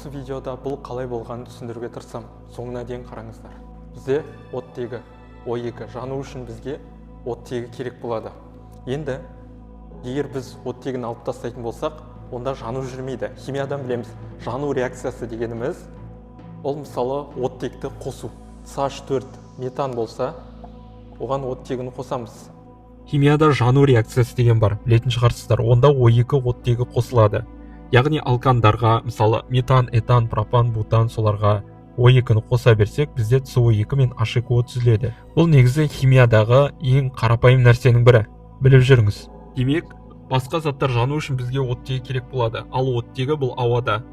осы видеода бұл қалай болғанын түсіндіруге тырысам. Соңына дейін қараңыздар. Бізде оттегі O2 жану үшін бізге оттегі керек болады. Енді егер біз оттегін алып тастайтын болсақ, онда жану жүрмейді. Химиядан білеміз, жану реакциясы дегеніміз ол мысалы оттекті қосу. CH4 метан болса, оған оттегін қосамыз. Химияда жану реакциясы деген бар, білетін шығарсыздар. Онда O2 оттегі қосылады. Яғни алкандарға, мысалы метан, этан, пропан, бутан, соларға O2-ні қоса берсек, бізде CO2 мен H2O түзіледі. Бұл негізі химиядағы ең қарапайым нәрсенің бірі. Біліп жүріңіз. Демек, басқа заттар жану үшін бізге оттегі керек болады, ал оттегі бұл ауада.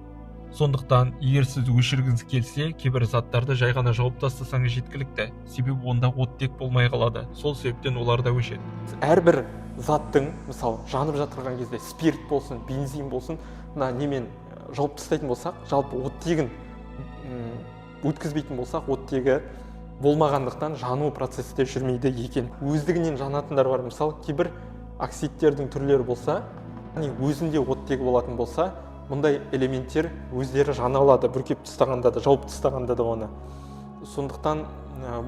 Сондықтан, егер сіз өшіргіңіз келсе, кейбір заттарды жай ғана жауып тастасаңыз жеткілікті. Себебі онда оттек болмай қалады. Сол себептен олар да өшеді. Әрбір заттың, мысалы, жанып жатырған кезде спирт болсын, бензин болсын, немен жауып тастайтын болсақ, жалпы оттегін өткізбейтін болсақ, оттегі болмағандықтан жану процесі де жүрмейді екен. Өздігінен жанатындар бар. Мысалы, кейбір оксидтердің түрлері болса, өзінде оттегі болатын болса, мұндай элементтер өздері жана алады, бүркеп тастағанда да, жауып тастағанда да оны. Сондықтан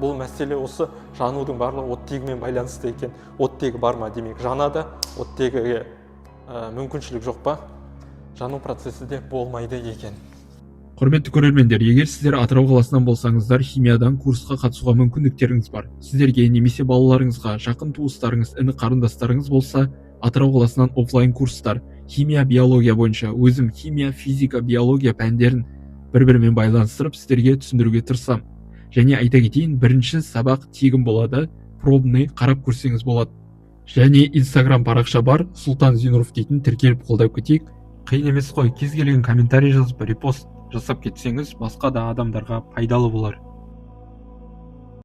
бұл мәселе осы жанудың барлығы оттегімен байланысты екен. Оттегі бар ма демек жанады, оттегіге мүмкіншілік жоқ па, жану процесі де болмайды екен. Құрметті көрермендер, егер сіздер Атырау қаласынан болсаңыздар, химиядан курсқа қатысуға мүмкіндіктеріңіз бар. Сіздерге немесе балаларыңызға, жақын туыстарыңыз, іні қарындастарыңыз болса, Атырау қаласынан офлайн курстар, химия, биология бойынша өзім химия, физика, биология пәндерін бір-бірімен байланыстырып, сіздерге түсіндіруге тырысам. Және айта кетейін, бірінші сабақ тегін болады, пробный қарап көрсеңіз болады. Және Instagram парақша бар, Сұлтан Зинуров дейтін, тіркеліп қолдап кетейік. Қиын емес қой, кез келген комментарий жазып, репост жасап кетсеңіз, басқа да адамдарға пайдалы болар.